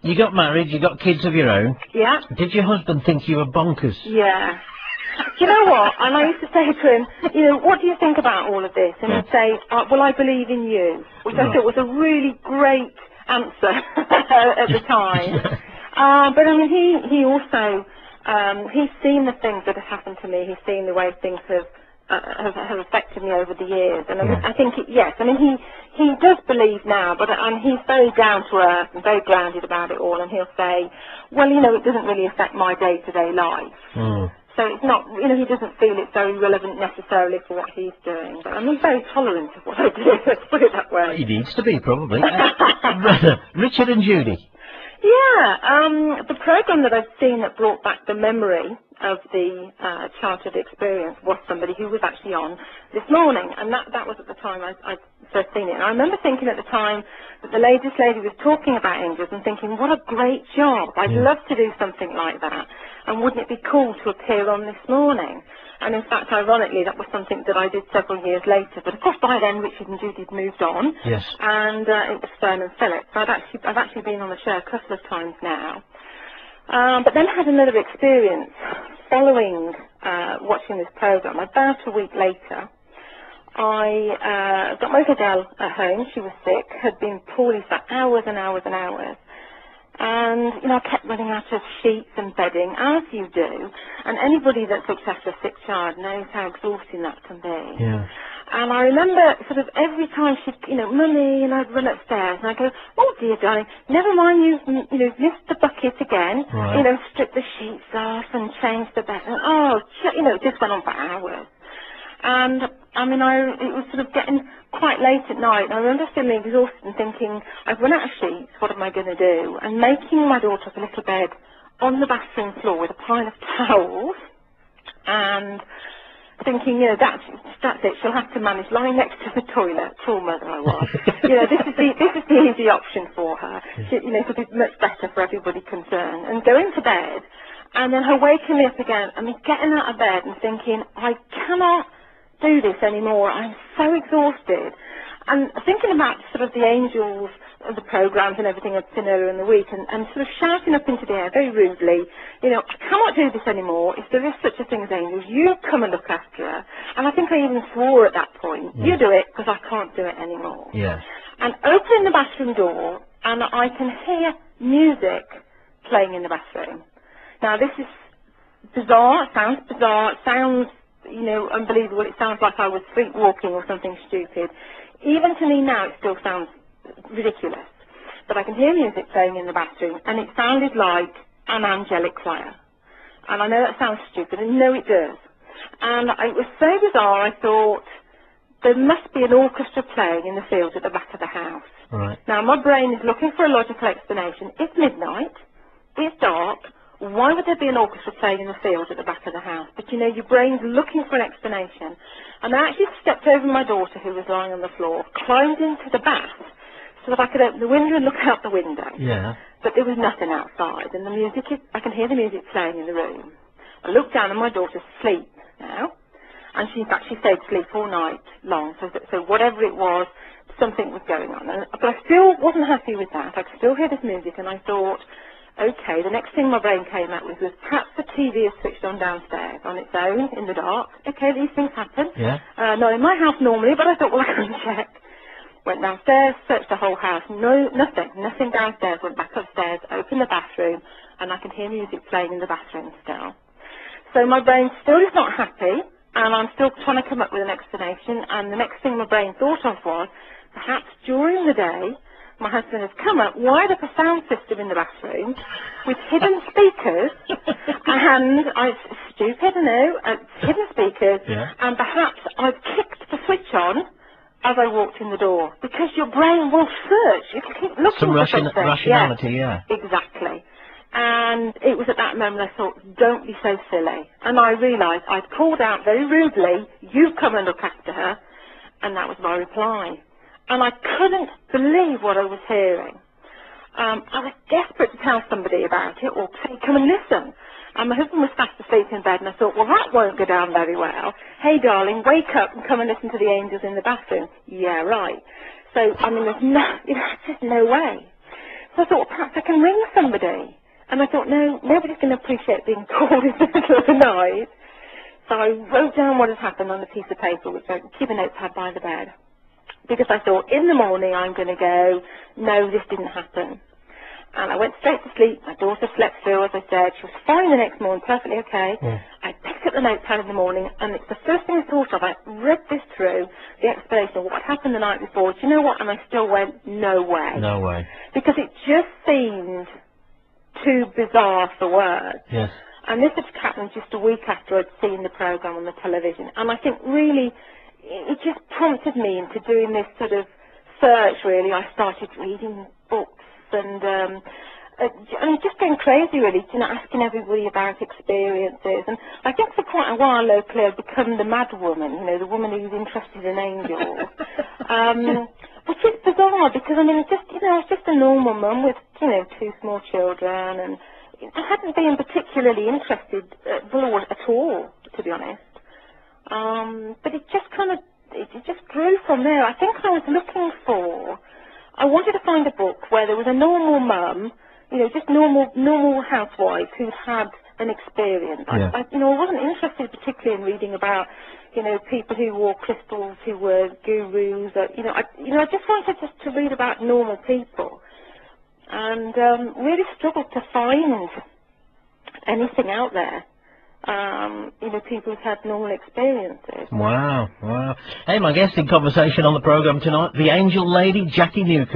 You got married, you got kids of your own. Yeah. Did your husband think you were bonkers? Yeah. Do you know what? And I used to say to him, you know, what do you think about all of this? And he'd say, well, I believe in you, which I thought was a really great answer at the time. But I mean, he also, he's seen the things that have happened to me. He's seen the way things have affected me over the years. And I think, yes, I mean, he does believe now, but and he's very down to earth and very grounded about it all. And he'll say, well, you know, it doesn't really affect my day-to-day life. So it's not, you know, he doesn't feel it's very relevant necessarily for what he's doing. But I mean, he's very tolerant of what I do, let's put it that way. He needs to be, probably. Richard and Judy. Yeah, the programme that I've seen that brought back the memory of the childhood experience was somebody who was actually on this morning, and that was at the time I first seen it. And I remember thinking at the time that the lady was talking about angels and thinking, what a great job, I'd love to do something like that, and wouldn't it be cool to appear on This Morning? And in fact, ironically, that was something that I did several years later. But of course, by then, Richard and Judy had moved on. Yes. And it was Fern and Philip. So I've actually been on the show a couple of times now. But then I had another experience following watching this programme. About a week later, I got my little girl at home. She was sick, had been poorly for hours and hours and hours. And, you know, I kept running out of sheets and bedding, as you do. And anybody that looks after a sick child knows how exhausting that can be. Yeah. And I remember sort of every time she'd, you know, Mummy, and I'd run upstairs and I'd go, oh dear darling, never mind, you've missed the bucket again. Right. You know, strip the sheets off and change the bed. And, oh, you know, it just went on for hours. And, I mean, it was sort of getting quite late at night, and I remember feeling exhausted and thinking, I've run out of sheets, what am I going to do? And making my daughter up a little bed on the bathroom floor with a pile of towels, and thinking, you know, that's it, she'll have to manage lying next to the toilet. Poor mother I was. You know, this is the easy option for her. She, you know, it'll be much better for everybody concerned. And going to bed, and then her waking me up again, I mean, getting out of bed and thinking, I cannot do this anymore, I'm so exhausted. And thinking about sort of the angels, the programmes and everything I'd seen earlier in the week, and sort of shouting up into the air very rudely, you know, I cannot do this anymore. If there is such a thing as angels, you come and look after her. And I think I even swore at that point, you do it, because I can't do it anymore. Yeah. And opening the bathroom door, and I can hear music playing in the bathroom. Now, this is bizarre, it sounds, you know, unbelievable. It sounds like I was sleepwalking or something stupid. Even to me now, it still sounds ridiculous. But I can hear music playing in the bathroom, and it sounded like an angelic choir. And I know that sounds stupid, and no, it does. And it was so bizarre, I thought, there must be an orchestra playing in the field at the back of the house. Right. Now, my brain is looking for a logical explanation. It's midnight, it's dark, why would there be an orchestra playing in the field at the back of the house? But, you know, your brain's looking for an explanation. And I actually stepped over my daughter, who was lying on the floor, climbed into the bath so that I could open the window and look out the window. Yeah. But there was nothing outside, and the music I can hear the music playing in the room. I looked down, and my daughter's asleep now. And in fact, she stayed asleep all night long. So whatever it was, something was going on. But I still wasn't happy with that. I could still hear this music, and I thought, okay, the next thing my brain came up with was perhaps the TV is switched on downstairs on its own in the dark. Okay, these things happen. Yeah. Not in my house normally, but I thought, well, I can check. Went downstairs, searched the whole house. No, nothing downstairs. Went back upstairs, opened the bathroom, and I can hear music playing in the bathroom still. So my brain still is not happy, and I'm still trying to come up with an explanation. And the next thing my brain thought of was, perhaps during the day, my husband has come up, wired up a sound system in the bathroom with hidden speakers, and it's stupid, I know, hidden speakers, and perhaps I've kicked the switch on as I walked in the door, because your brain will search. You can keep looking for something. Some rationality, yeah. Exactly. And it was at that moment I thought, don't be so silly. And I realised I'd called out very rudely, you come and look after her, and that was my reply. And I couldn't believe what I was hearing. I was desperate to tell somebody about it, or say, come and listen. And my husband was fast asleep in bed, and I thought, well, that won't go down very well. Hey, darling, wake up and come and listen to the angels in the bathroom. Yeah, right. So, I mean, there's just no way. So I thought, perhaps I can ring somebody. And I thought, no, nobody's going to appreciate being called in the middle of the night. So I wrote down what had happened on a piece of paper, which I keep a notepad by the bed. Because I thought, in the morning I'm going to go, no, this didn't happen. And I went straight to sleep. My daughter slept through, as I said. She was fine the next morning, perfectly okay. I picked up the notepad in the morning, and it's the first thing I thought of. I read this through, the explanation of what happened the night before. Do you know what? And I still went, no way. No way. Because it just seemed too bizarre for words. Yes. And this had happened just a week after I'd seen the programme on the television. And I think really it just prompted me into doing this sort of search, really. I started reading books and just going crazy, really, asking everybody about experiences. And I think for quite a while locally I'd become the mad woman, the woman who's interested in angels. Which is bizarre because, I mean, I was just a normal mum with, 2 small children, and I hadn't been particularly interested at all, to be honest. But it just grew from there. I think I wanted to find a book where there was a normal mum, just normal housewife who'd had an experience. Yeah. I wasn't interested particularly in reading about, people who wore crystals, who were gurus. I just wanted to read about normal people, and really struggled to find anything out there. People who've had normal experiences. Wow, wow. Hey, my guest in conversation on the programme tonight, the angel lady, Jacky Newcomb.